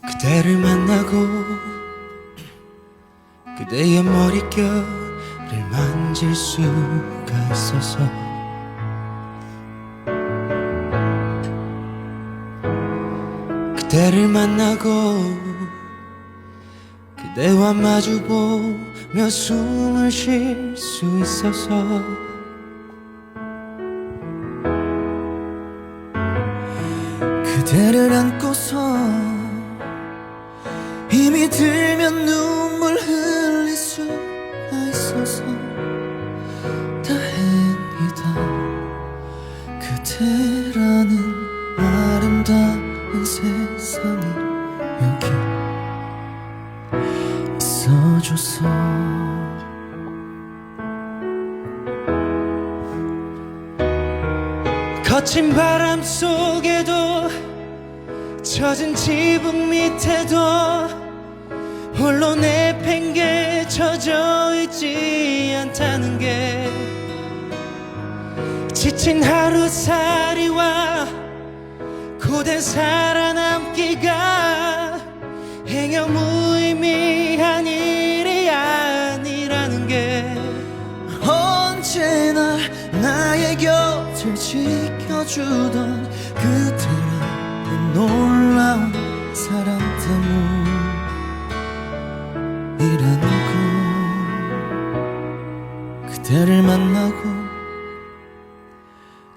그대를 만나고 그대의 머릿결을 만질 수가 있어서 그대를 만나고 그대와 마주보며 숨을 쉴 수 있어서 그대를 안고서 힘이 들면 눈물 흘릴 수가 있어서 다행이다. 그대라는 아름다운 세상이 여기 있어줘서 거친 바람 속에도 젖은 지붕 밑에도 홀로 내팽개쳐져 있지 않다는 게 지친 하루살이와 고된 살아남기가 행여 무의미한 일이 아니라는 게 언제나 나의 곁을 지켜주던 그대라는 놀라운 사랑 때문이라는 걸 그대를 만나고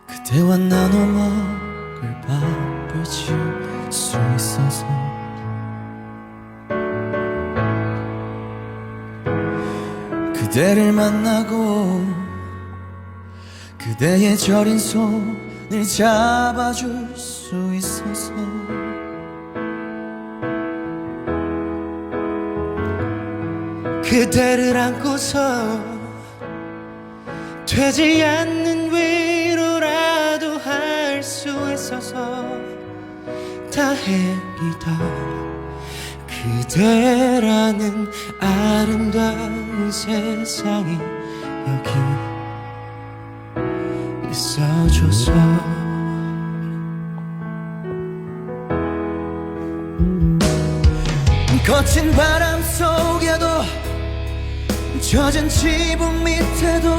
그대와 나눠 먹을 밥을 지을 수 있어서 그대를 만나고 그대의 저린 손을 잡아줄 수 있어서 그대를 안고서 되지 않는 위로라도 할 수 있어서 다행이다. 그대라는 아름다운 세상이 여기 있어줘서 거친 바람 속에도 젖은 지붕 밑에도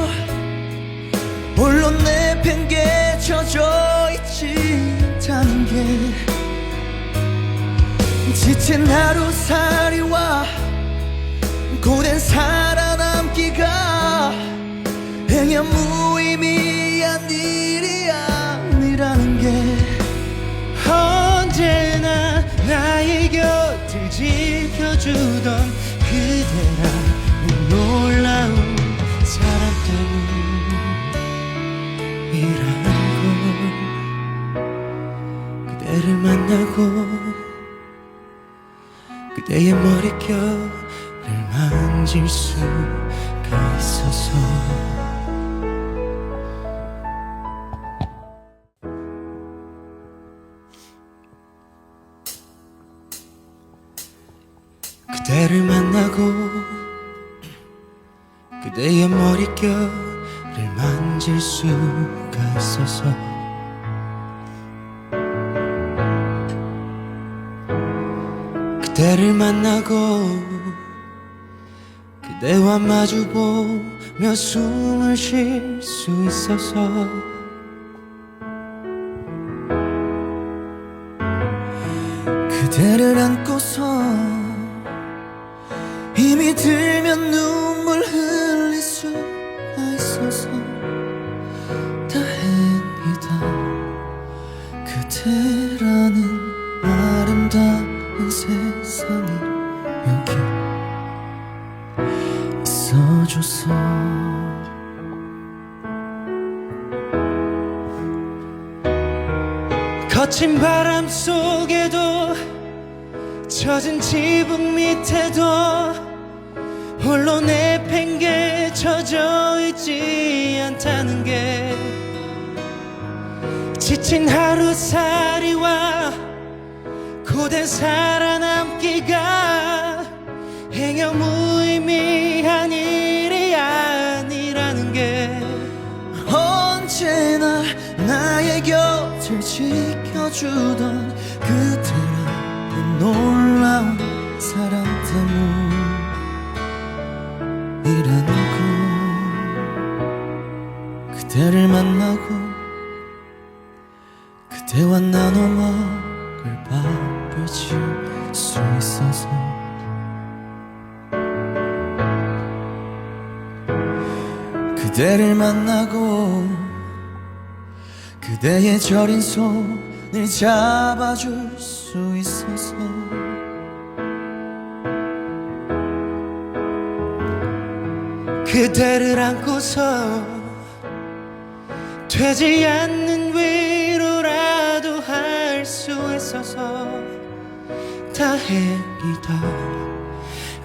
홀로 내팽개쳐져 있지 않다는 게 지친 하루살이와 고된 살아남기가 행여 무의미한 일이 아니라는 게 언제나 나의 곁을 지켜주던 그대라는 놀라운 사랑 때문이라는 걸 그대를 만나고 그대의 머릿결을 만질 수가 있어서 그대를 만나고 그대의 머릿결을 만질 수가 있어서 그대를 만나고 그대와 마주보며 숨을 쉴 수 있어서 그대를 안고서 힘이 들면 눈물 흘릴 수가 있어서 다행이다. 그대라는 아름다운 세상이 여기 있어줘서 거친 바람 속에도 젖은 지붕 밑에도 홀로 내팽개쳐져 있지 않다는 게 지친 하루살이와 고된 살아남기가 행여 무의미한 일이 아니라는 게 언제나 나의 곁을 지켜주던 그대라는 놀라운 사랑 때문이라는 걸 그대를 만나고 그대와 나눠 먹을 밥을 지을 수 있어서 그대를 만나고 그대의 저린 손을 잡아줄 수 있어서 그대를 안고서 되지 않는 위로라도 할 수 있어서 다행이다.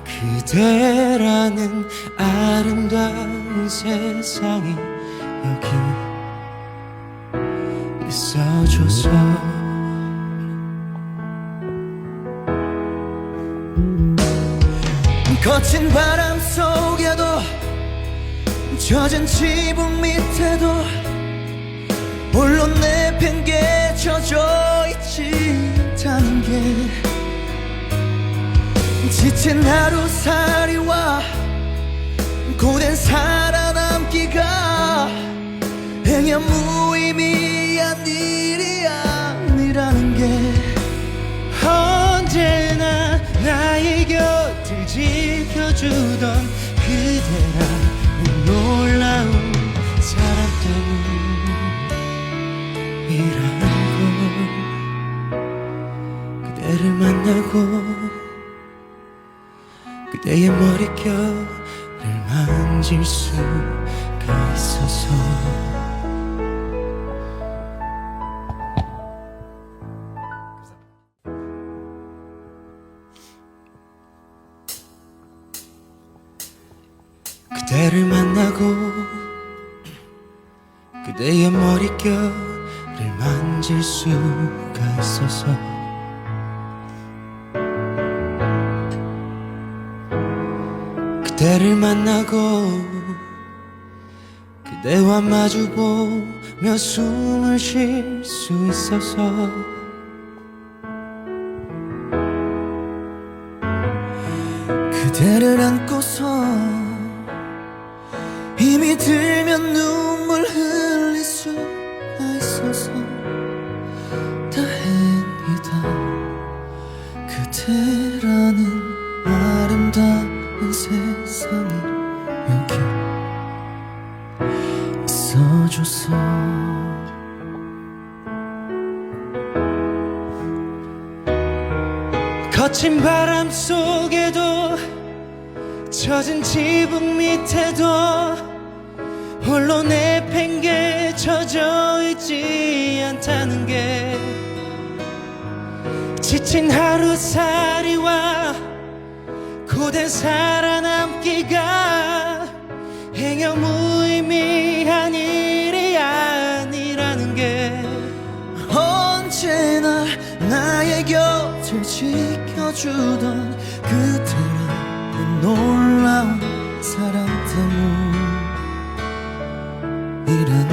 그대라는 아름다운 세상이 여기 있어줘서 거친 바람 속에도 젖은 지붕 밑에도 홀로 내팽개쳐져 있지 않다는 게 지친 하루살이와 고된 살아남기가 행여 무의미한 일이 아니라는 게 언제나 나의 곁을 지켜주던 그대라는 놀라운 사랑 때문이라는 걸 그대를 만나고 그대의 머릿결을 만질 수가 있어서 그대를 만나고 그대의 머릿결을 만질 수가 있어서 그대를 만나고 그대와 마주보며 숨을 쉴 수 있어서 그대를 안고서 힘이 들면 눈물 흘릴 수가 있어서 다행이다. 그대라는 아름다운 세상이 여기 있어줘서 거친 바람 속에도 젖은 지붕 밑에도 홀로 내팽개쳐져 있지 않다는 게 지친 하루살이와 고된 살아남기가 행여 무의미한 일이 아니라는 게 언제나 나의 곁을 지켜주던 그대라는 놀라운 사랑 때문이라는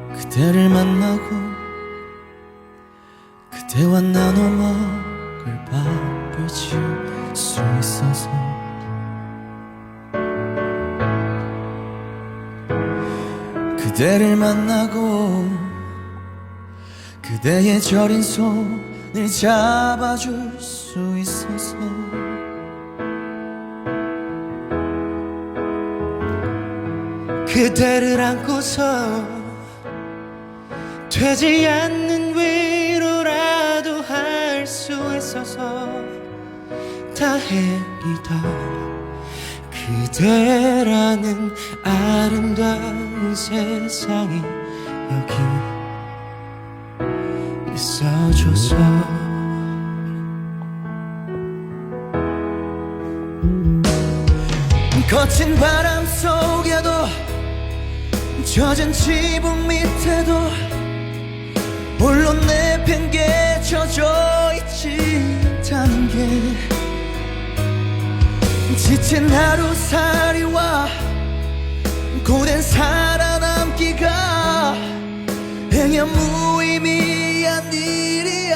걸 그대를 만나고 그대와 나눠 먹을 밥을 지을 수 있어서 그대를 만나고 그대의 저린 손을 잡아줄 수 있어서 그대를 안고서 되지 않는 위로라도 할 수 있어서 다행이다. 그대라는 아름다운 세상이 여기 있어줘서 거친 바람 속에도 젖은 지붕 밑에도 홀로 내팽개쳐져 있지 않다는 게 지친 하루살이와 고된 살아남기가 행여 무의미한 일이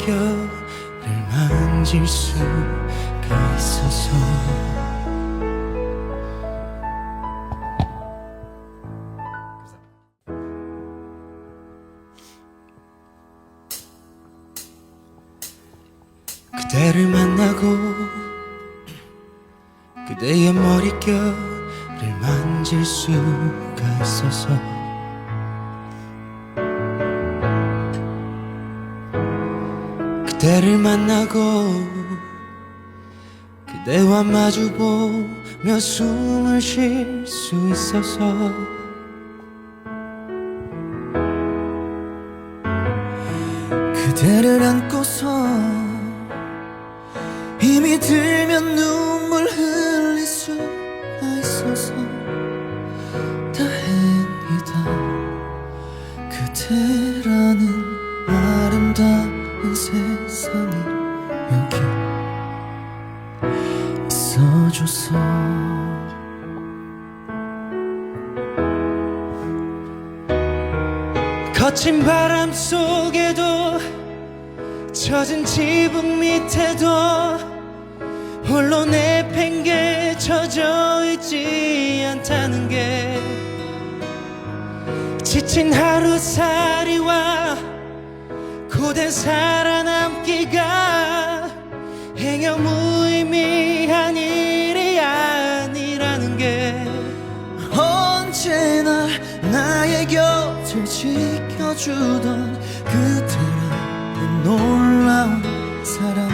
머릿결을 만질 수가 있어서 그대를 만나고 그대의 머릿결을 만질 수가 있어서 그대를 만나고 그대와 마주보며 숨을 쉴 수 있어서 그대를 안고서 힘이 들면 눈물 흘릴 수가 있어서 다행이다. 그대라는 아름다운 세상이 여기 있어줘서 거친 바람 속에도 젖은 지붕 밑에도 홀로 내팽개쳐져 있지 않다는 게 지친 하루살이와 고된 살아남기가 행여 무의미한 일이 아니라는 게 언제나 나의 곁을 지켜주던 그대라는 놀라운 사랑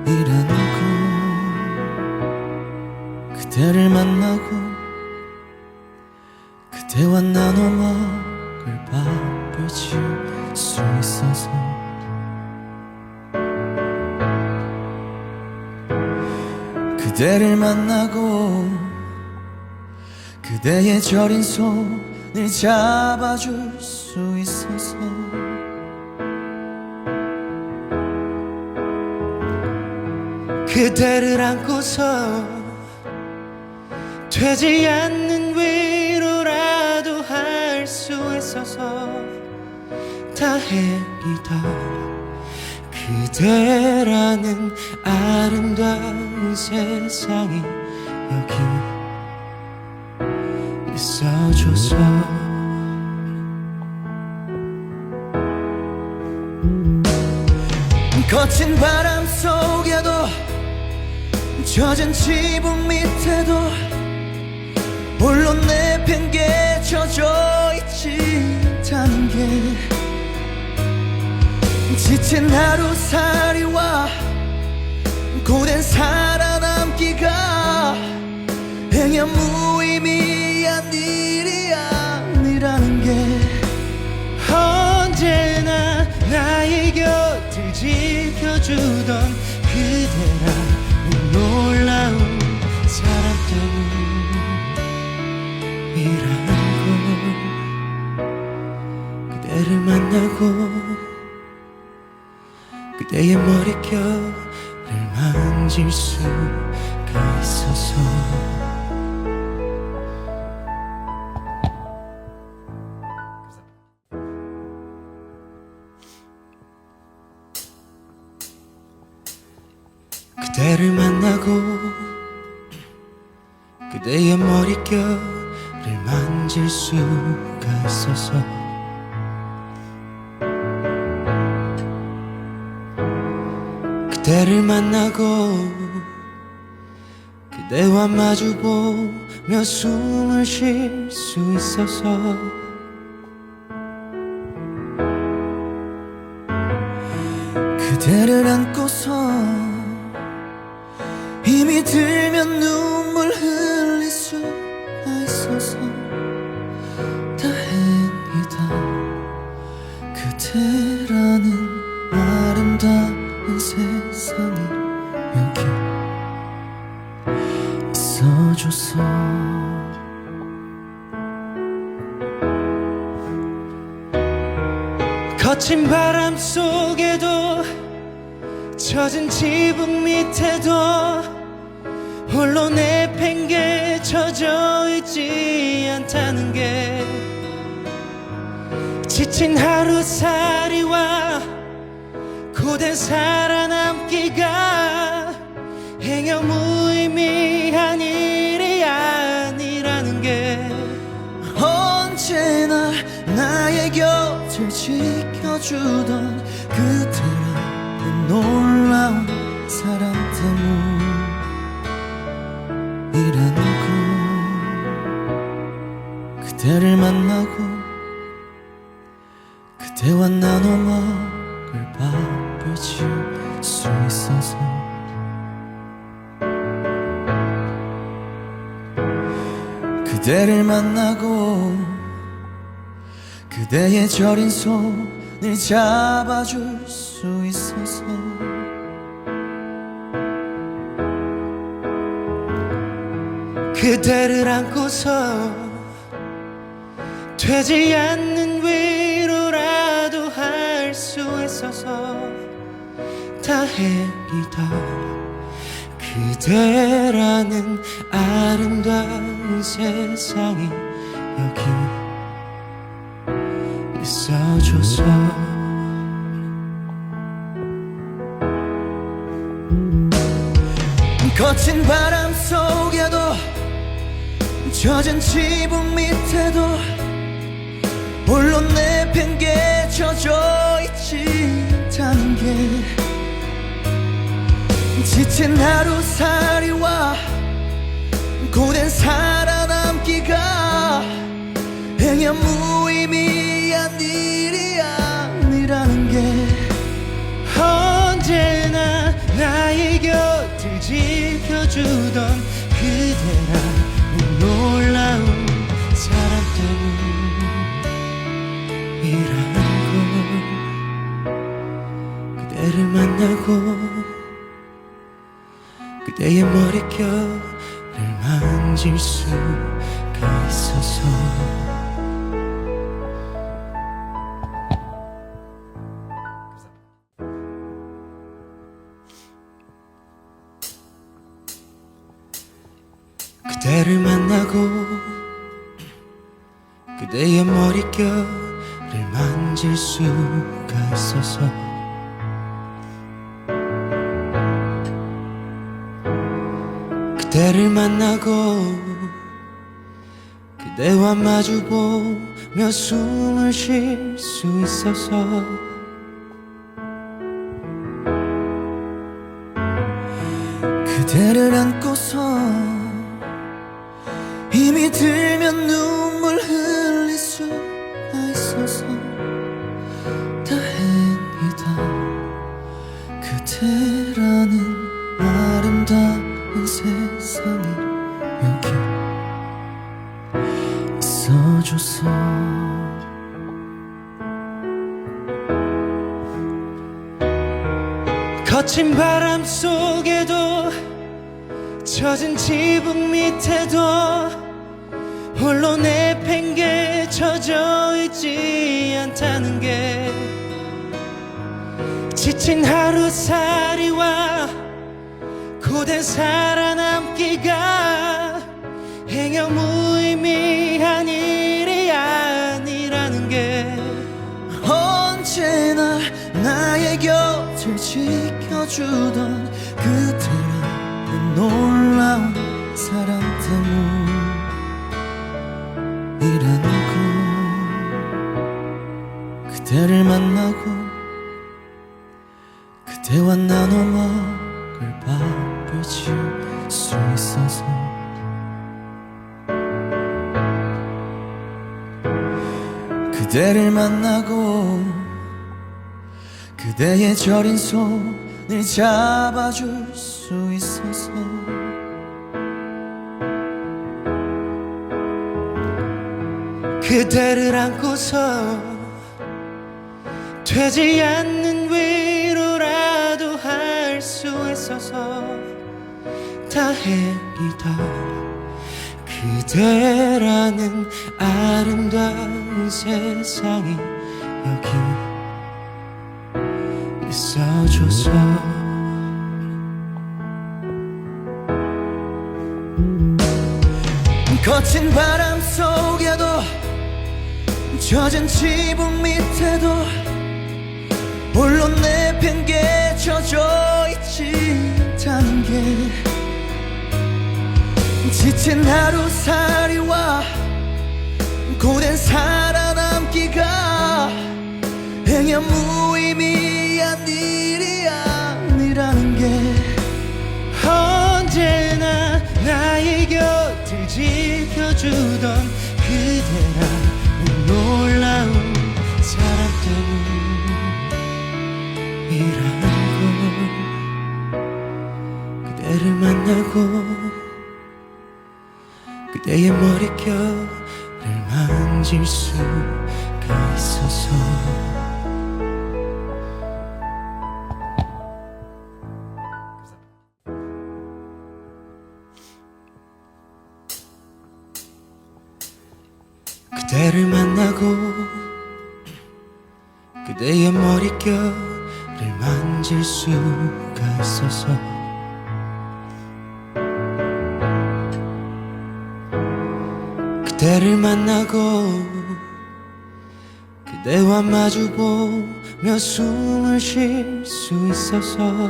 때문이라는 걸 그대를 만나고 그대와 나눠 먹을 밥을 지을 수 있어서 그대를 만나고 그대의 저린 손을 잡아줄 수 있어서 그대를 안고서 되지 않는 위로라도 할 수 있어서 다행이다. 그대라는 아름다운 세상이 여기 있어줘서 거친 바람 속에도 젖은 지붕 밑에도 홀로 내팽개쳐져 있지 않다는 게 지친 하루살이와 고된 살아남기가 행여 무의미한 일이 아니라는 게 언제나 나의 곁을 지켜주던 그대라는 놀라운 사랑 때문이라는 걸 그대를 만나고 그대의 머릿결을 만질 수가 있어서 그대를 만나고 그대의 머릿결을 만질 수가 있어서 그대를 만나고 그대와 마주보며 숨을 쉴 수 있어서 그대를 안고서 힘이 들면 눈물 흘릴 수가 있어서 다행이다. 그대라는 아름다운 세상이 여기 있어줘서 거친 바람 속에도 젖은 지붕 밑에도 홀로 내팽개쳐져 있지 않다는 게 지친 하루살이와 고된 살아남기가 행여 무의미한 일이 아니라는 게 언제나 나의 곁을 지켜주던 그대라는 놀라운 사랑 때문이라는 걸 그대를 만나고 그대와 나눠 먹을 밥을 지을 수 있어서 그대를 만나고 그대의 저린 손을 잡아줄 수 있어서 그대를 안고서 되지 않는 위로라도 할 수 있어서 다행이다. 그대라는 아름다운 세상이 여기 있어줘서 거친 바람 속에도 젖은 지붕 밑에도 홀로 내팽개쳐져 있지 않다는 게 지친 하루살이와 고된 살아남기가 행여 무의미한 일이 아니라는 게 언제나 나의 곁을 지켜주던 그대라는 놀라운 사랑 때문이라는 걸 그대를 만나고 그대의 머릿결을 만질 수가 있어서 그대를 만나고 그대의 머릿결을 만질 수가 있어서 그대를 만나고 그대와 마주보며 숨을 쉴 수 있어서 그대를 안고서 힘이 들면 눈물 흘릴 수가 있어서 다행이다. 그대라는 아름다운 세상이 여기 있어줘서 거친 바람 속에도 젖은 지붕 밑에도 홀로 내팽개쳐져 있지 않다는 게 지친 하루살이와 고된 살아남기가 행여 무의미한 일이 아니라는 게 언제나 나의 곁을 지켜주던 그대라는 놀라운 사랑 때문이라는 걸 그대를 만나고 그대와 나눠 먹을 밥을 지을 수 있어서 그대를 만나고 그대의 저린 손을 잡아줄 수 있어서 그대를 안고서 되지 않는 위로라도 할 수 있어서 다행이다. 그대라는 아름다운 세상이 여기 있어줘서 거친 바람 속에도 젖은 지붕 밑에도 홀로 내팽개쳐져 있지 않다는 게 지친 하루살이와 고된 살아남기가 행여 무의미한 일이 아니라는 게 언제나 나의 곁을 지켜주던 그대라는 놀라운 사랑 때문이라는 걸 그대를 만나고 그대의 머릿결을 만질 수가 있어서 그대를 만나고 그대의 머릿결을 만질 수가 있어서 그대를 만나고 그대와 마주보며 숨을 쉴 수 있어서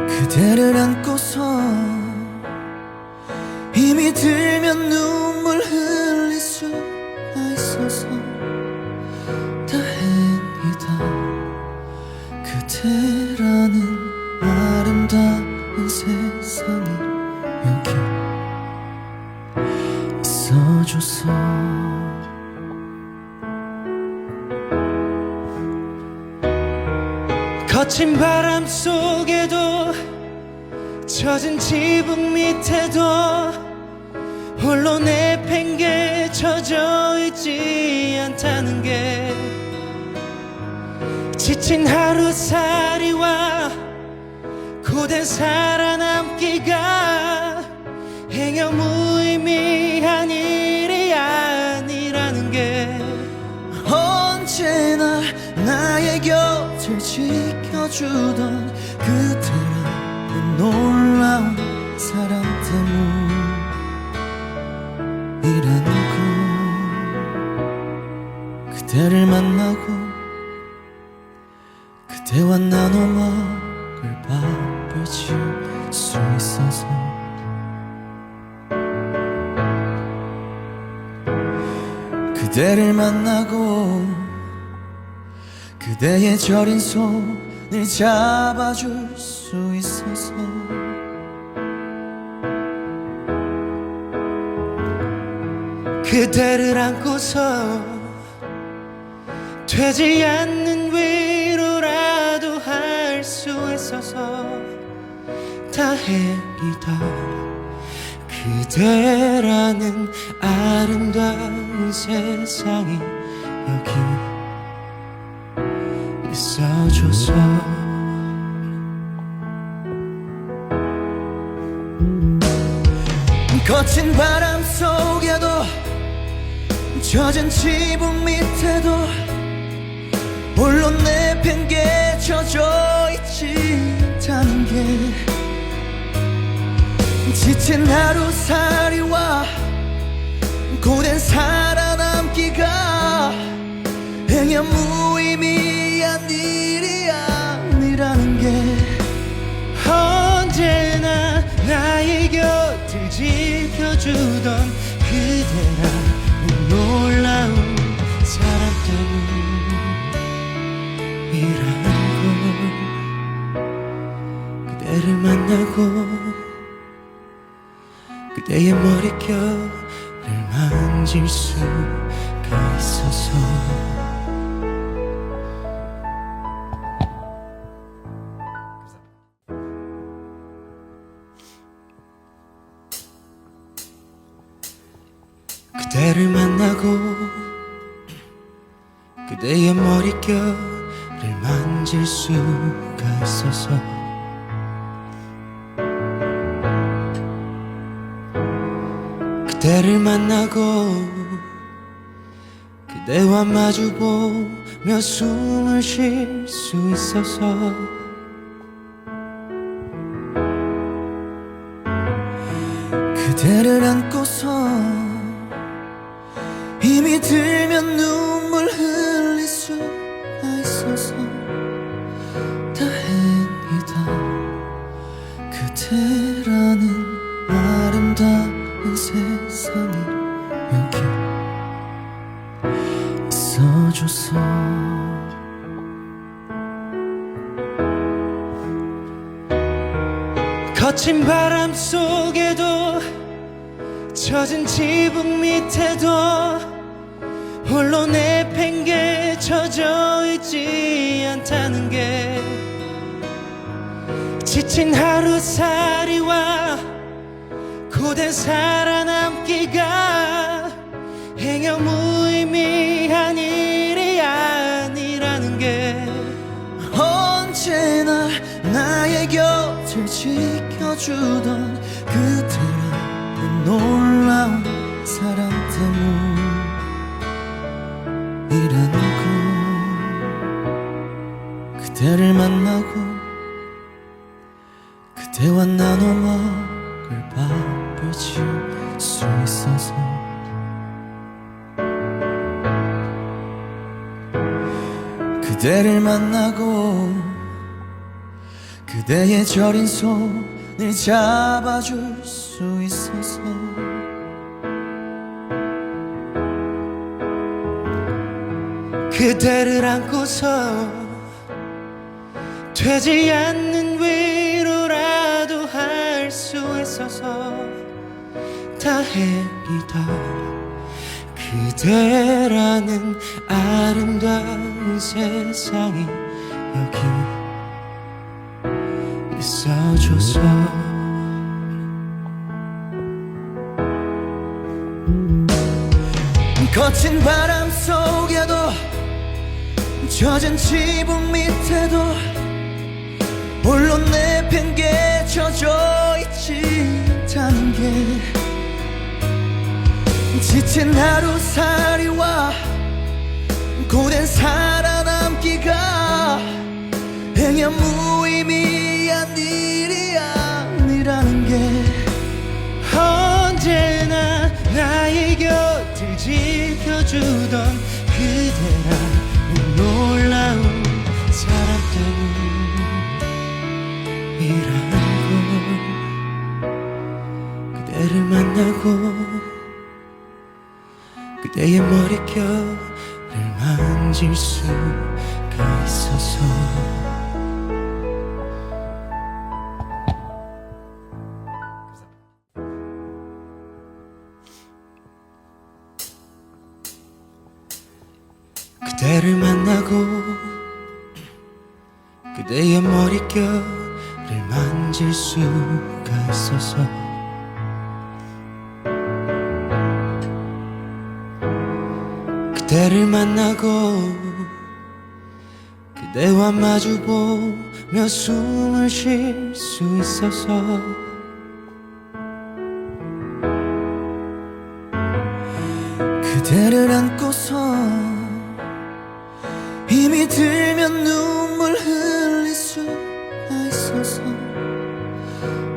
그대를 안고서 힘이 들면 눈물 흘릴 수가 있어서 다행이다 그대라는 아름다운 세상이 여기 있어줘서 거친 바람 속에도 젖은 지붕 밑에도 홀로 내팽개쳐져 있지 않다는 게 지친 하루살이와 고된 살아남기가 행여 무의미한 일이 아니라는 게 언제나 나의 곁을 지켜주던 그대라는 놀라운 사랑 때문이라는 걸 그대를 만나고 그대와 나눠 먹을 밥을 지을 수 있어서 그대를 만나고 그대의 저린 손을 잡아줄 수 있어서 그대를 안고서 되지 않는 위로라도 할 수 있어서 다행이다 그대라는 아름다운 세상이 여기 있어줘서 거친 바람 속에도 젖은 지붕 밑에도 홀로 내팽개쳐져 있지 않다는 게 지친 하루살이와 고된 살아남기가 행여 무의미한 일이 아니라는 게 언제나 나의 곁을 지켜주던 그대라는 놀라운 사랑 때문이라는 걸 그대를 만나고 그대의 머릿결을 만질 수가 있어서 그대를 만나고 그대의 머릿결을 만질 수가 있어서 그대를 만나고 그대와 마주보며 숨을 쉴 수 있어서 그대를 안고서 힘이 들면 눈물 흘릴 수가 있어서 다행이다. 그대라는 아름다운 세상이 여기 있어줘서. 거친 바람 속에도 젖은 지붕 밑에도 홀로 내팽개쳐져 있지 않다는 게 지친 하루살이와 고된 살아남기가 행여 무의미한 일이 아니라는 게 언제나 나의 곁을 지켜주던 그대라는 놀라운 사랑 때문이라는 걸. 그대를 만나고 그대와 나눠 먹을 밥을 지을 수 있어서. 그대를 만나고 그대의 저린 손을 잡아줄 수 있어서. 그대를 안고서 되지 않는 위로라도 할 수 있어서 다행이다. 그대라는 아름다운 세상이 여기 있어줘서. 거친 바람 속에도 젖은 지붕 밑에도 홀로 내팽개쳐져 있지 않다는 게 지친 하루살이와 고된 살아남기가 행여 무의미한 일이 아니라는 게 언제나 나의 곁을 지켜주던 그대라는 놀라운 사랑 때문이라는 걸. 그대를 만나고 그대의 머릿결을 만질 수가 있어서. 그대를 만나고 그대의 머릿결을 만질 수가 있어서. 그대를 만나고 그대와 마주보며 숨을 쉴 수 있어서. 그대를 안고서 힘이 들면 눈물 흘릴 수가 있어서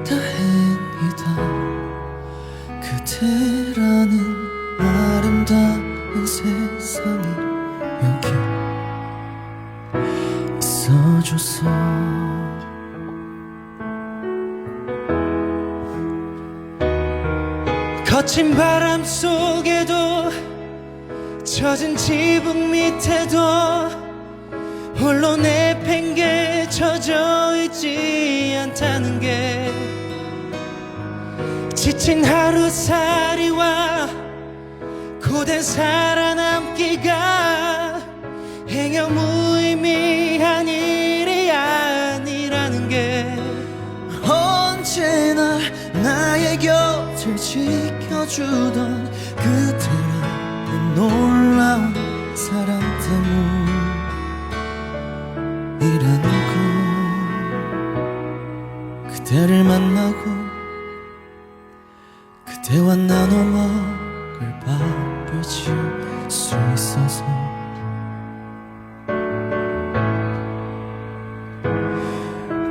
다행이다. 그대라는 아름다운 세상이 여기 있어줘서. 거친 바람 속에도 젖은 지붕 밑에도 홀로 내팽개쳐져 있지 않다는 게 지친 하루살이와 고된 살아남기가 행여 무의미한 일이 아니라는 게 언제나 나의 곁을 지켜주던 그대라는 놀라운 사랑 때문이라는 걸. 그대를 만나고 그대와 나눠 먹을 밥을 지을 수 있어서.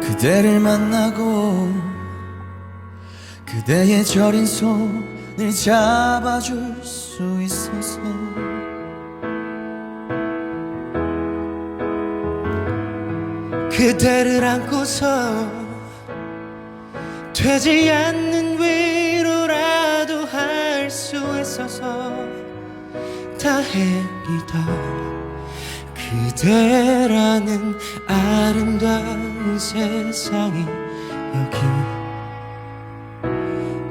그대를 만나고 그대의 저린 손을 잡아줄 수 있어서 그대를 안고서 되지 않는 위로라도 할 수 있어서 다행이다. 그대라는 아름다운 세상이 여기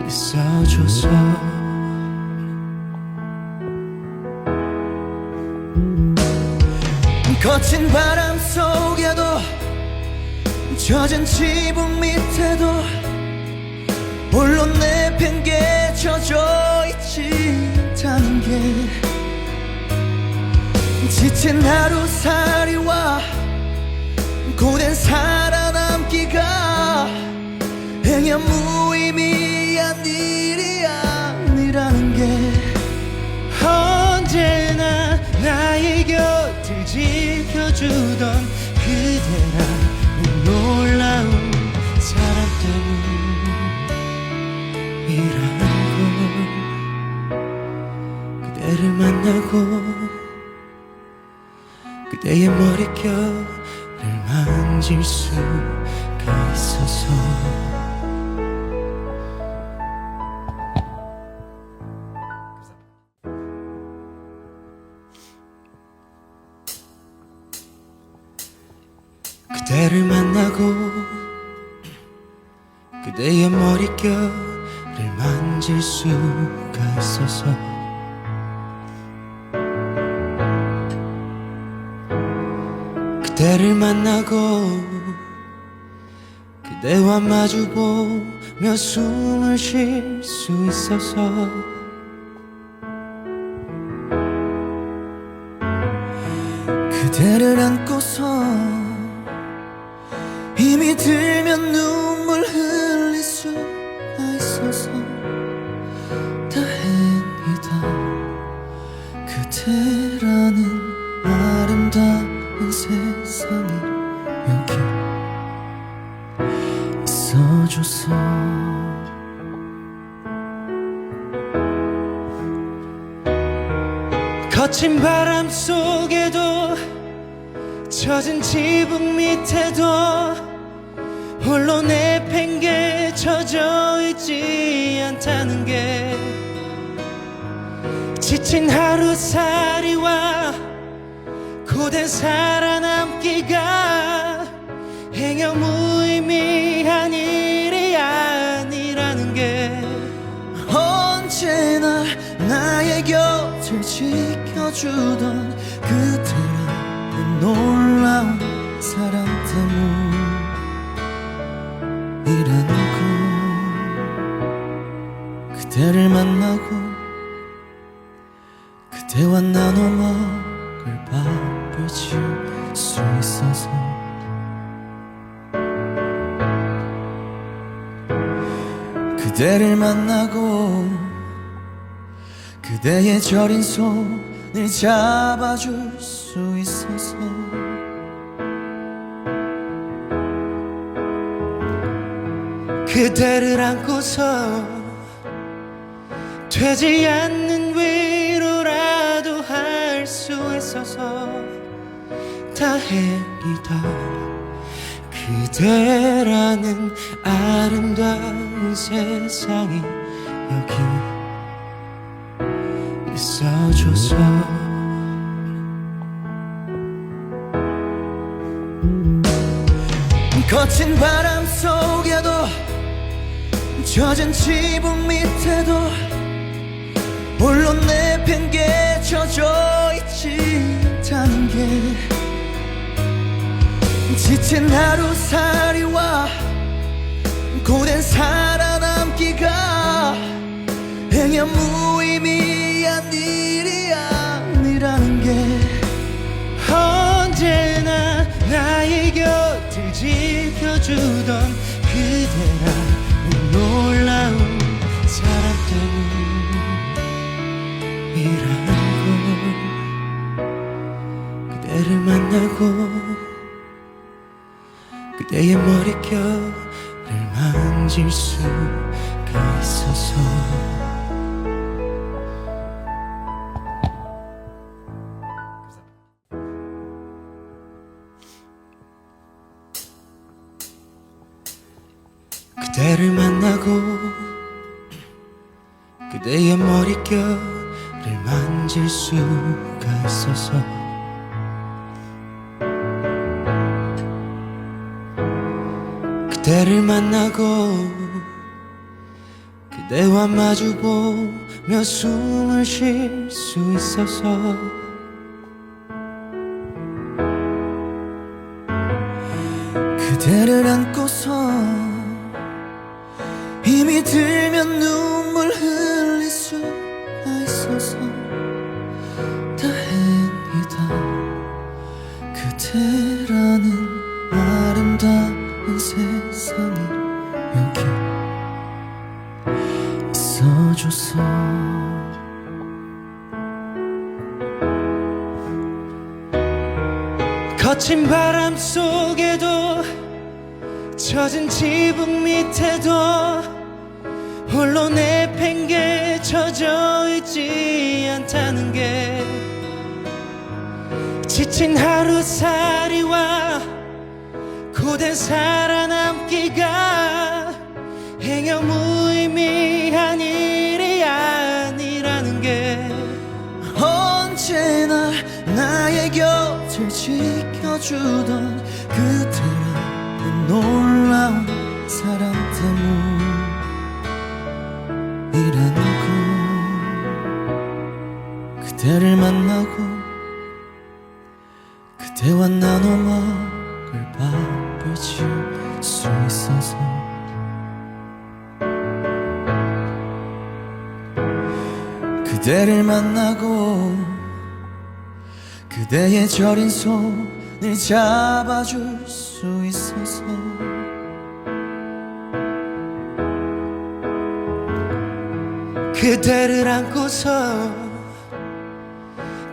있어줘서 거친 바람 속에도 젖은 지붕 밑에도 홀로 내팽개쳐져 있지 않다는 게 지친 하루살이와 고된 살아남기가 행여 무의미한 일이 아니라는 게 언제나 나의 곁을 지켜주던 그대라는 놀라운 사랑 때문이라는 걸 그대를 만나고 그대의 머릿결을 만질 수가 있어서 그대를 만나고 그대의 머릿결을 만질 수가 있어서 그대를 만나고 그대와 마주보며 숨을 쉴 수 있어서 그대를 안고서 힘이 들면 눈물 흘릴 수가 있어서 다행이다. 그대라는 아름다운 세상이 여기 있어줘서 거친 바람 속에도 젖은 지붕 밑에도 홀로 내팽개쳐져 있지 않다는 게 지친 하루살이와 고된 살아남기가 행여 무의미한 일이 아니라는 게 언제나 나의 곁을 지켜주던 그대라는 놀라운 사랑 때문이라는 걸 그대를 만나고 그대와 나눠 먹을 밥을 지을 수 있어서 그대를 만나고 그대의 저린 손을 잡아줄 수 있어서 그대를 안고서 되지 않는 위로라도 할 수 있어서 다행이다. 그대라는 아름다운 세상이 여기 있어줘서 거친 바람 속에도 젖은 지붕 밑에도 홀로 내팽개쳐져 있지 않다는 게 지친 하루살이와 고된 살아남기가 행여 무의미한 일이 아니라는 게 언제나 나의 곁을 지켜주던 그대라는 놀라운 사랑 때문이라는 걸 그대를 만나고 그대의 머릿결을 만질 수가 있어서 그대를 만나고 그대의 머릿결을 만질 수가 있어서 그대를 만나고 그대와 마주보며 숨을 쉴 수 있어서 그대를 안고서 힘이 들면 눈물 흘릴 수가 있어서 다행이다. 그대라는 아름다운 세상이 여기 있어줘서 거친 바람 속에도 젖은 지붕 밑에도 홀로 내팽개쳐져 있지 않다는 게 지친 하루살이와 고된 살아남기가 행여 무의미한 일이 아니라는 게 언제나 나의 곁을 지켜주던 그대라는 놀라운 사랑 때문이라는 걸 그대를 만나고 그대와 나눠 먹을 밥을 지을 수 있어서 그대를 만나고 그대의 저린 손을 잡아줄 수 있어서 그대를 안고서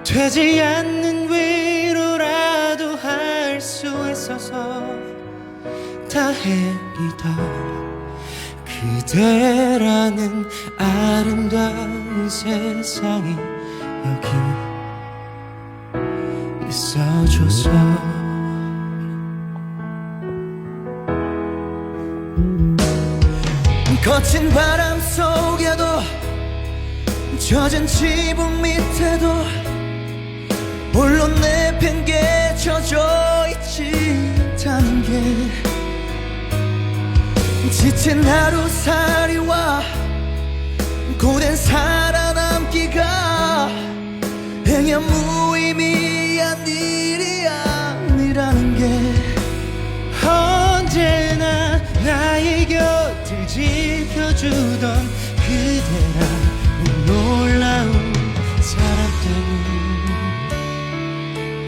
되지 않는 위로라도 할 수 있어서 다행이다. 그대라는 아름다운 세상이 여기 있어줘서 거친 바람 속에도 젖은 지붕 밑에도 홀로 내팽개쳐져 있지 않다는 게 지친 하루살이와 고된 살아남기가 행여 무의미한 일이 아니라는 게 언제나 나의 곁을 지켜주던 그대라는 놀라운 사랑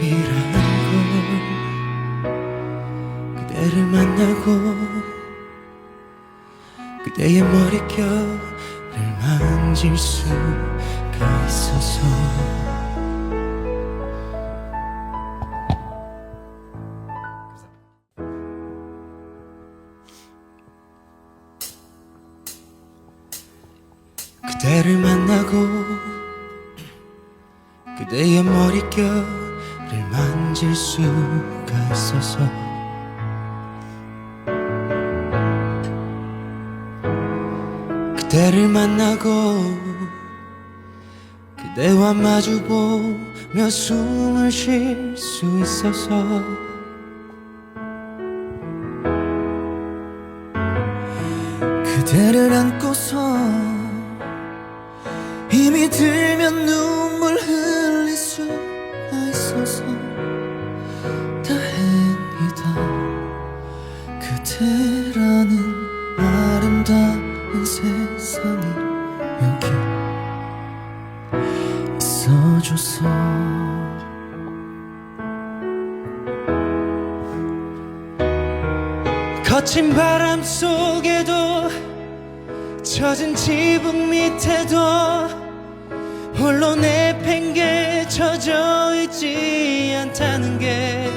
때문이라는 걸 그대를 만나고 그대의 머릿결을 만질 수가 있어서 그대를 만나고 그대의 머릿결을 만질 수가 있어서 그대를 만나고 그대와 마주보며 숨을 쉴 수 있어서 그대를 안고서 힘이 들면 눈물 흘릴 수가 있어서 다행이다. 그대라는 아름다운 세상이 여기 있어줘서 거친 바람 속에도 젖은 지붕 밑에도 홀로 내팽개쳐져 있지 않다는 게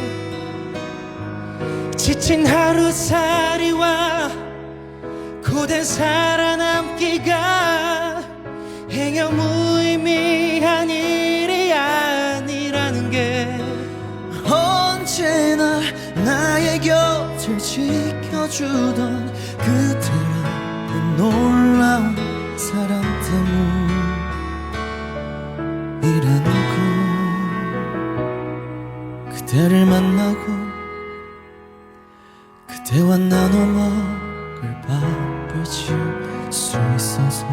지친 하루살이와 고된 살아남기가 행여 무의미한 일이 아니라는 게 언제나 나의 곁을 지켜주던 그대라는 놀라운 사랑 때문이라는 걸 그대를 만나고 그대와 나눠 먹을 밥을 지을 수 있어서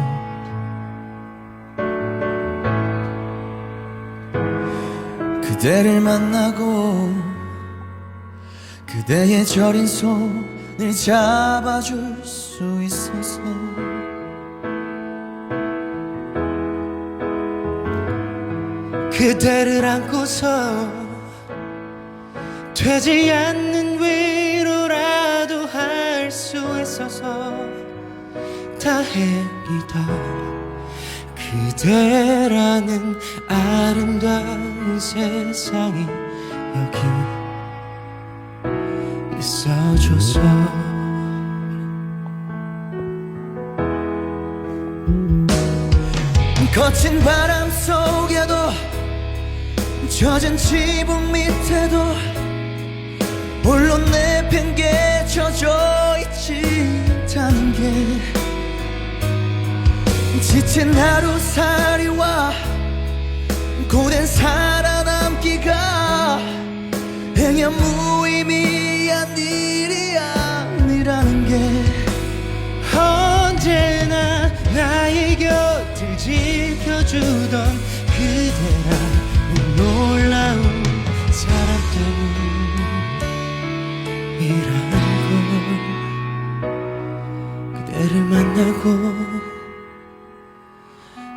그대를 만나고 그대의 저린 손을 잡아줄 수 있어서 그대를 안고서 되지 않는 위로라도 할 수 있어서 다행이다. 그대라는 아름다운 세상이 여기 있어줘서 거친 바람 속에도 젖은 지붕 밑에도 홀로 내팽개쳐져 있지 않다는 게 지친 하루살이와 고된 살아남기가 행여 무의미한 일이 아니라는 게 언제나 나의 곁을 지켜주던 그대라는 놀라운 사랑 때문이라는 걸 그대를 만나고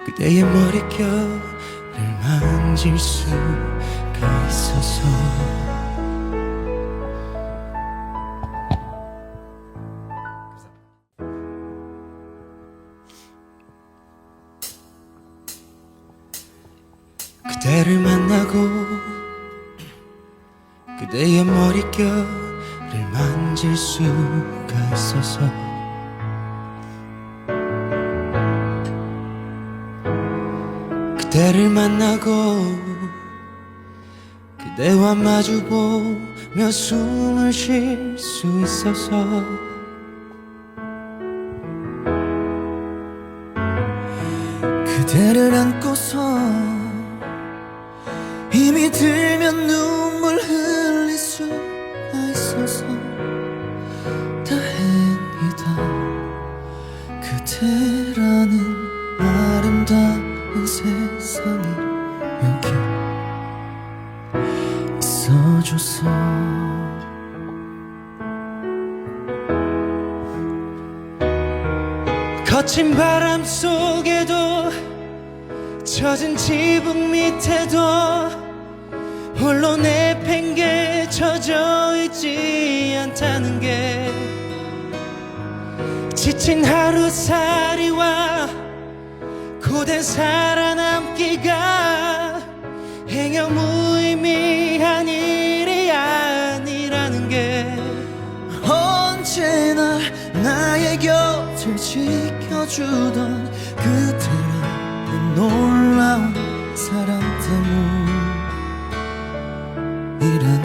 그대의 머릿결을 만질 수가 있어서 그대를 만나고 그대의 머릿결을 만질 수가 있어서 그대를 만나고 그대와 마주보며 숨을 쉴 수 있어서 그대를 안고서 힘이 들면 눈물 흘릴 수가 있어서 다행이다. 그대라는 아름다운 세상이 여기 있어줘서 거친 바람 속에도 젖은 지붕 밑에도 홀로 내팽개쳐져 있지 않다는 게 지친 하루살이와 고된 살아남기가 행여 무의미한 일이 아니라는 게 언제나 나의 곁을 지켜주던 그대라는 놀라운 사랑 때문이라는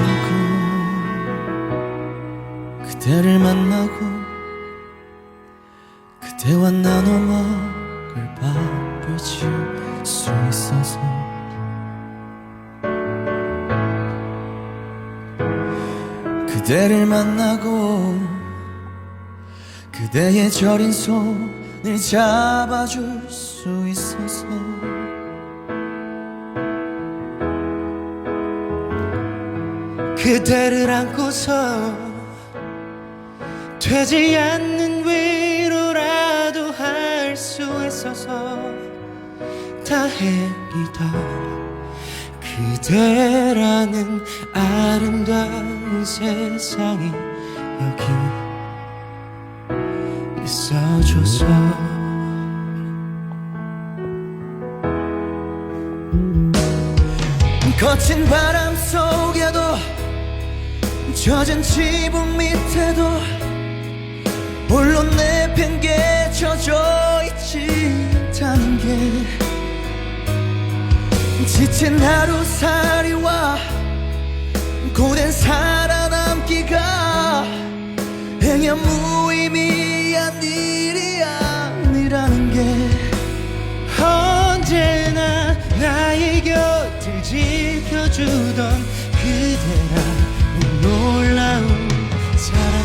걸 그대를 만나고 그대와 나눠 먹을 밥을 지을 수 있어서 그대를 만나고 그대의 저린 손을 잡아줄 수 있어서 그대를 안고서 되지 않는 위로라도 할 수 있어서 다행이다. 그대라는 아름다운 세상이 여기 있어줘서 거친 바람 속에도 젖은 지붕 밑에도 홀로 내팽개 젖어 있지 않다는 게 지친 하루살이와 고된 살아남기가 행여 무의미한 일이 아니라는 게 언제나 나의 곁을 지켜주던 그대라는 놀라운 사랑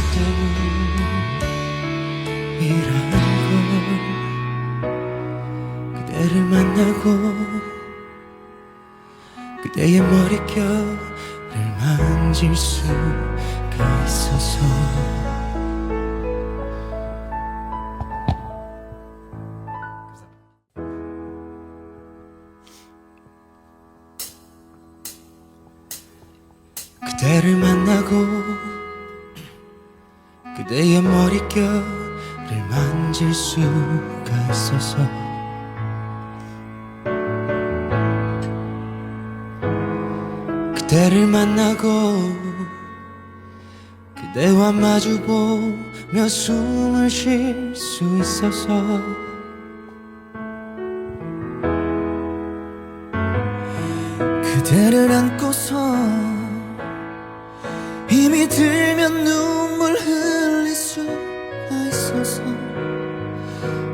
때문이라는 걸 그대를 만나고 그대의 머릿결을 만질 수가 있어서 그대를 만나고 그대의 머릿결을 만질 수가 있어서 그대를 만나고 그대와 마주보며 숨을 쉴 수 있어서 그대를 안고서 힘이 들면 눈물 흘릴 수가 있어서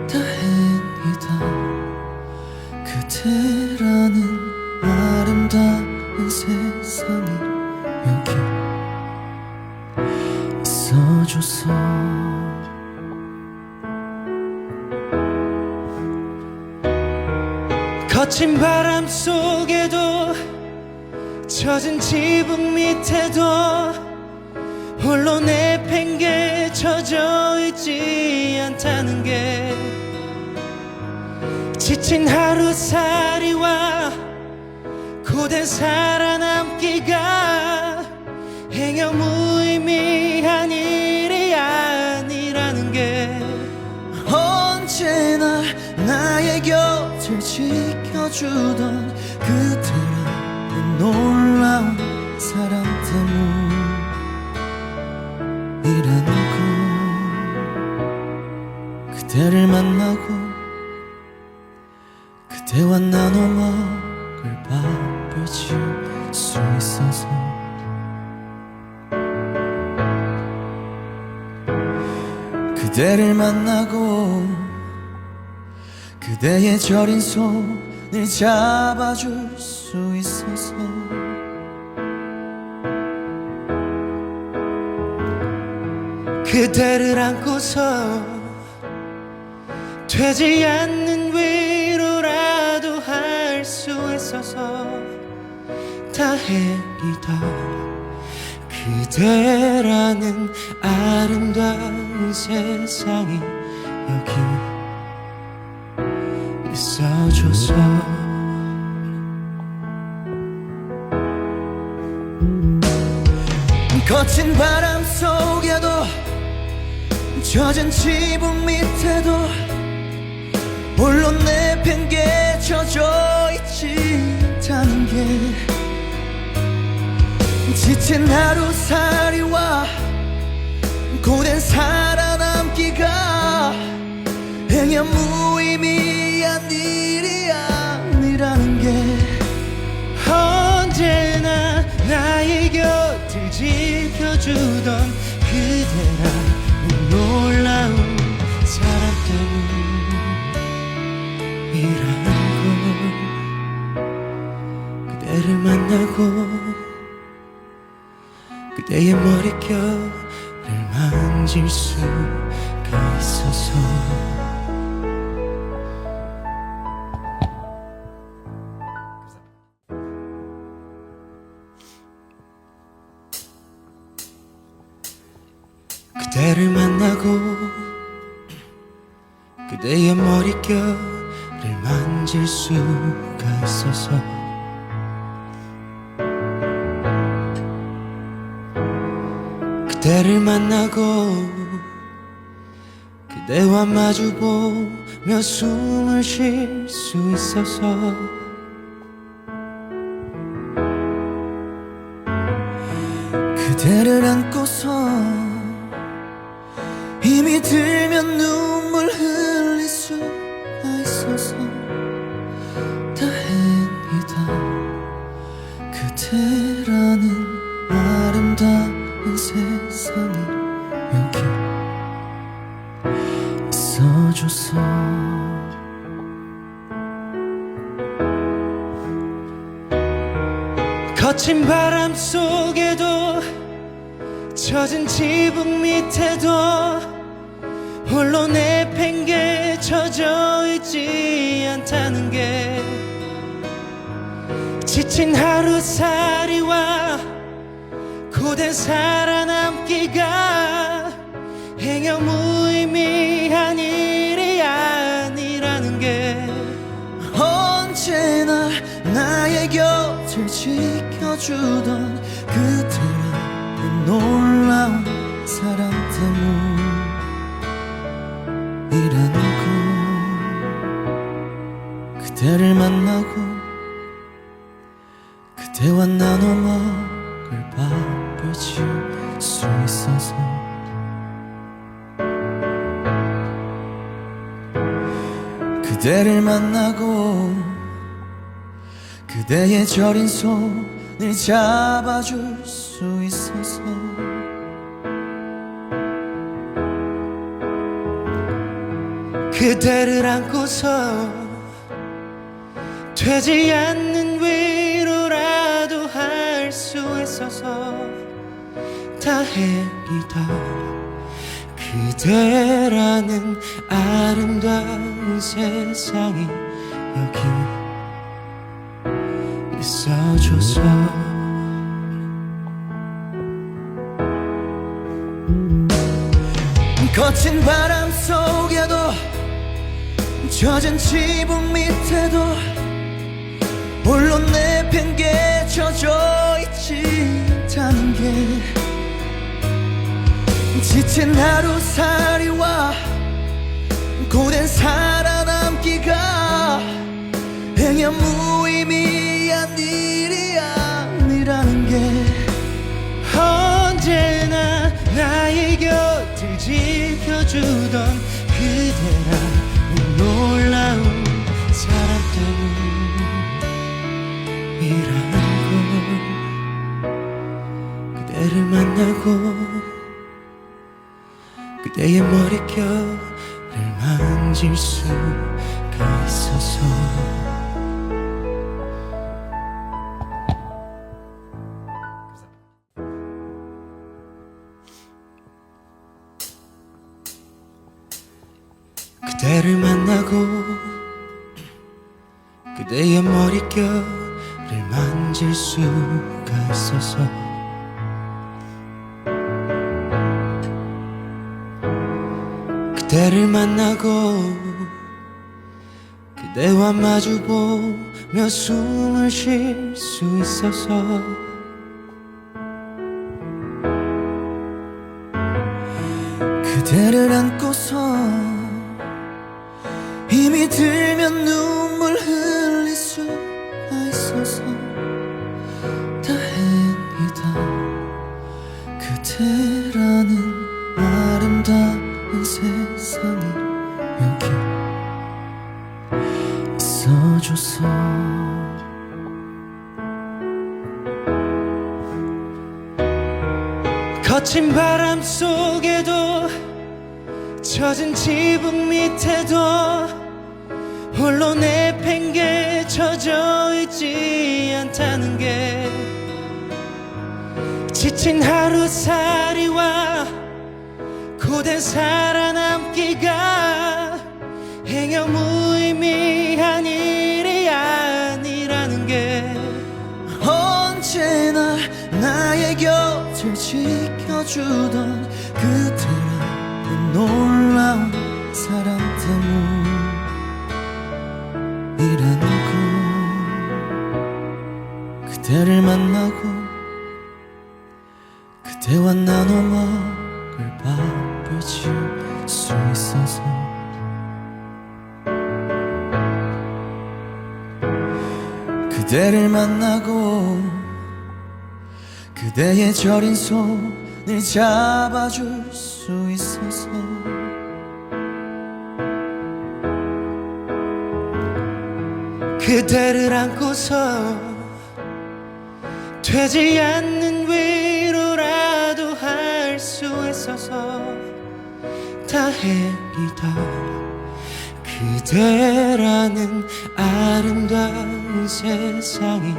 다행이다 그대라는 아름다운 세상이 여기 있어줘서 거친 바람 속에도 젖은 지붕 밑에도 홀로 내팽개쳐져 있지 않다는 게 지친 하루살이와 고된 살아남기가 행여 무의미한 일이 아니라는 게 언제나 나의 곁을 지켜주던 그대라는 놀라운 사랑 때문이라는 걸 그대를 만나고 그대와 나눠 먹을 밥을 지을 수 있어서 그대를 만나고 그대의 저린 손을 잡아줄 수 있어서 그대를 안고서 되지 않는 위로라도 할 수 있어서 다행이다 그대라는 아름다운 세상이 여기 있어줘서 거친 바람 속에도 젖은 지붕 밑에도 홀로 내팽개쳐져 있지 않다는 게 지친 하루살이와 고된 살아남기가 행여 무의미한 일이 아니라는 게 언제나 나의 곁을 지켜주던 그대라는 놀라운 사랑 때문이라는 걸 그대를 만나고 그대의 머릿결을 만질 수가 있어서 그대를 만나고 그대의 머릿결을 만질 수가 있어서 그대를 만나고 그대와 마주보며 숨을 쉴 수 있어서 그대를 안고서 힘이 들면 눈물 흘 있어서 다행이다. 그대라는 아름다운 세상이 여기 있어줘서. 거친 바람 속에도 젖은 지붕 밑에도 홀로 내팽개쳐져 있지 않다는 게 지친 하루살이와 고된 살아남기가 행여 무의미한 일이 아니라는 게 언제나 나의 곁을 지켜주던 그대라는 놀라운 사랑 때문이라는 걸. 그대를 만나고 그대와 나눠 먹을 밥을 지을 수 있어서. 그대를 만나고 그대의 저린 손을 잡아줄 수 있어서. 그대를 안고서 되지 않는 위로라도 할 수 있어서 다행이다. 그대라는 아름다운 세상이 여기 있어줘서. 거친 바람 속에도 젖은 지붕 밑에도 홀로 내팽개쳐져 있지 않다는 게 지친 하루살이와 고된 살아남기가 행여 무의미한 일이 아니라는 게 언제나 나의 곁을 지켜주던 그대라는 놀라운 사랑 때문이라는 걸. 그대를 만나고 그대의 머릿결을 만질 수가 있어서. 그대를 만나고 그대의 머릿결을 만질 수가 있어서. 그대를 만나고 그대와 마주보며 숨을 쉴 수 있어서. 그대를 안고서 힘이 들면 눈물 흘릴 수가 있어서 다행이다. 그대라는 아름다운 세상이 여기 있어줘서. 거친 바람 속에도 젖은 지붕 밑에도 홀로 내팽개쳐져 있지 않다는 게 지친 하루살이와 고된 살아남기가 행여 무의미한 일이 아니라는 게 언제나 나의 곁을 지켜주던 그대라는 놀라운 사랑 때문이라는 걸. 그대를 만나고 그대와 나눠 먹을 밥을 지을 수 있어서. 그대를 만나고 그대의 저린 손을 잡아줄 수 있어서. 그대를 안고서 되지 않는 위로라도 할 수 있어서 다행이다. 그대라는 아름다운 세상이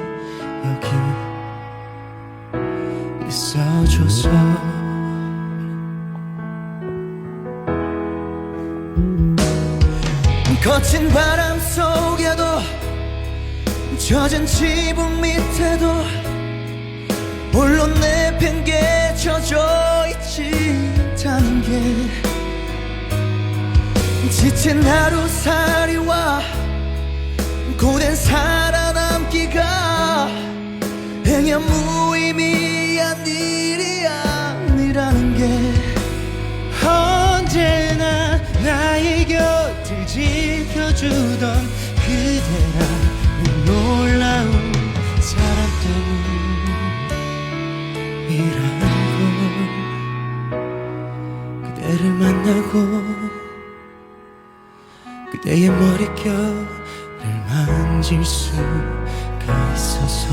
여기 있어줘서. 거친 바람 속에도 젖은 지붕 밑에도 홀로 내팽개쳐져 있지 않다는 게 지친 하루살이와 고된 살아남기가 행여 무의미한 일이 아니라는 게 언제나 나의 곁을 지켜주던 그대라는 놀라운 사람 때문이라는 걸. 그대를 만나고 그대의 머릿결을 만질 수가 있어서.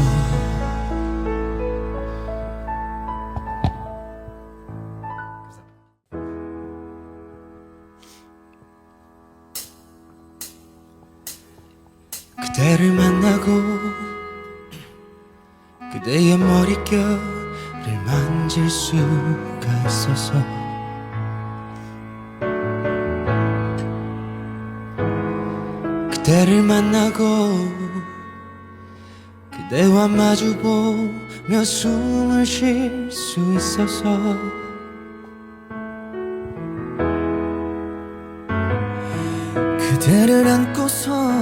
그대를 만나고 그대의 머릿결을 만질 수가 있어서. 그대를 만나고 그대와 마주보며 숨을 쉴 수 있어서. 그대를 안고서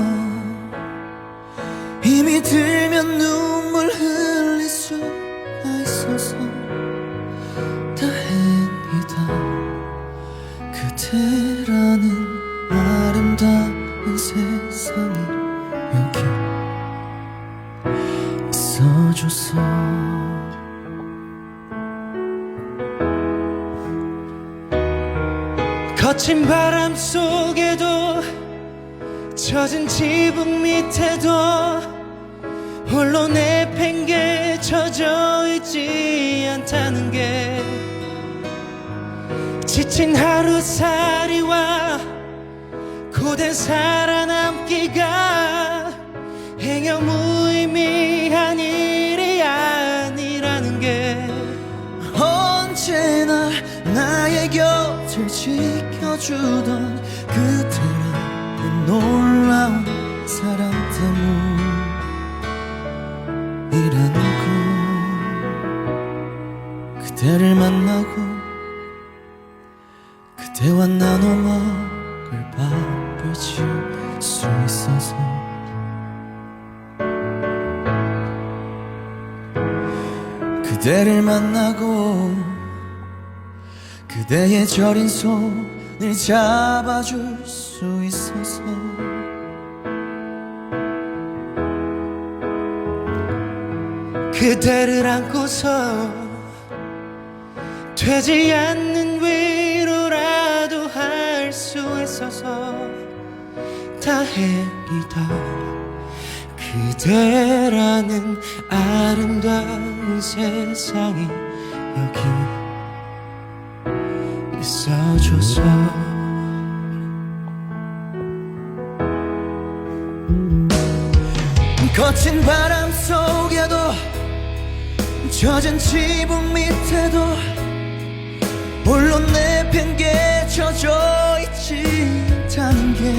힘이 들면 눈물 흘릴 수가 있어서 다행이다. 그대라는 아름다운 세상이 여기 있어줘서. 거친 바람 속에도 젖은 지붕 밑에도 홀로 내팽개쳐져 있지 않다는 게 지친 하루살이와 고된 살아남기가 행여 무의미한 일이 아니라는 게 언제나 나의 곁을 지켜주던 그대라는 놀라운 사랑 때문이라는 걸. 그대를 만나고 그대와 나눠 먹을 밥을 지을 수 있어서. 그대를 만나고 그대의 저린 손을 잡아줄 수 있어서. 그대를 안고서 되지 않는 위로라도 할 수 있어서 다행이다. 그대라는 아름다운 세상이 여기 있어줘서. 거친 바람 속에도 젖은 지붕 밑에도 홀로 내팽개쳐져 있지 않다는 게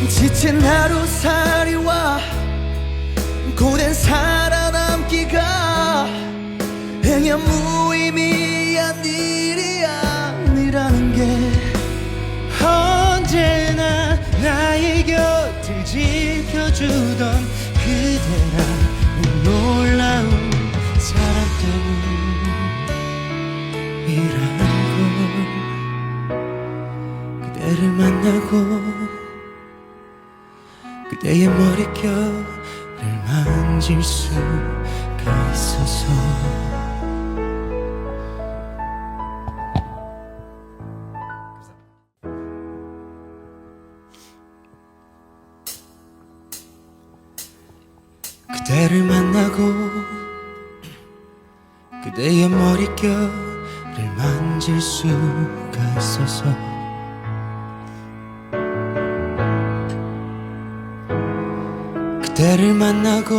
지친 하루살이와 고된 살아남기가 행여 무의미한 일이 아니라는 게 언제나 나의 곁을 지켜주던 그대라는 놀라운 사람 때문이라는 걸. 그대를 만나고 그대의 머릿결을 만질 수가 있어서. 그대의 머릿결을 만질 수가 있어서 그대를 만나고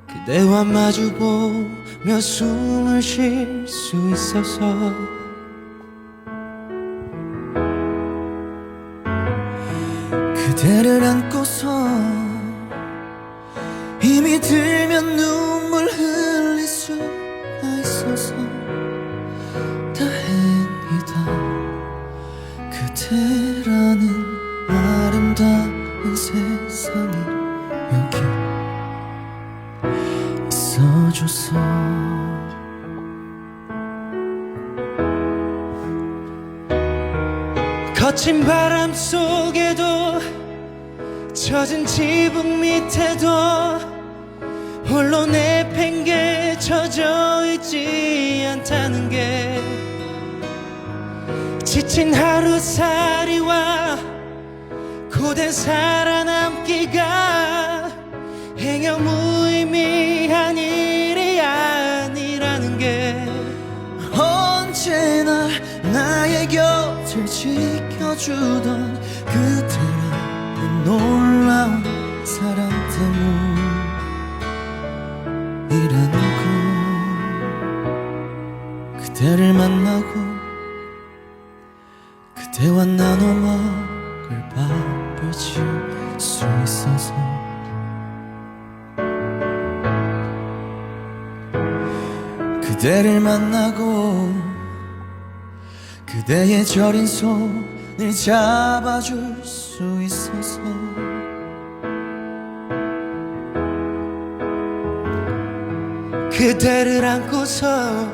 그대와 마주보며 숨을 쉴 수 있어서 그대를 안고서 힘이 들면 눈물 흘릴 수가 있어서 다행이다. 그대라는 아름다운 세상이 여기 있어줘서 거친 바람 속에도 젖은 지붕 밑에도 홀로 내팽개쳐져 있지 않다는 게 지친 하루살이와 고된 살아남기가 행여 무의미한 일이 아니라는 게 언제나 나의 곁을 지켜주던 그대라는 놀라운 사랑 때문이라는 걸 그대를 만나고 그대와 나눠 먹을 밥을 줄 수 있어서 그대를 만나고 그대의 저린 손을 잡아줄 수 있어서 그대를 안고서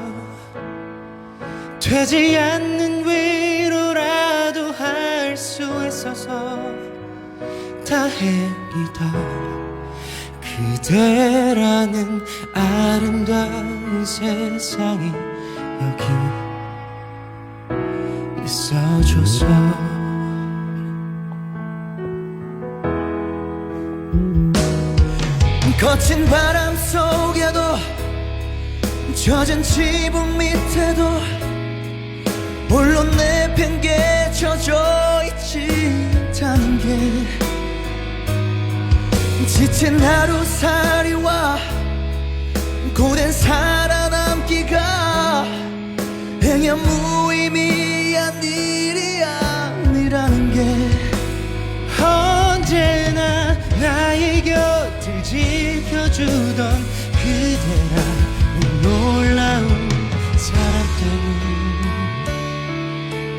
되지 않는 위로라도 할 수 있어서 다행이다. 그대라는 아름다운 세상이 여기 있어줘서 거친 바람 속에도 젖은 지붕 밑에도 홀로 내팽개쳐져 있지 않다는 게 지친 하루살이와 고된 살아남기가 행여 무의미한 일이 아니라는 게 언제나 나의 곁을 지켜주던 그대라는 놀라운 사랑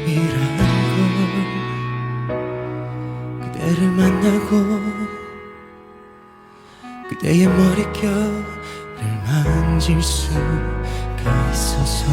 때문이라는 걸 그대를 만나고 그대의 머릿결을 만질 수가 있어서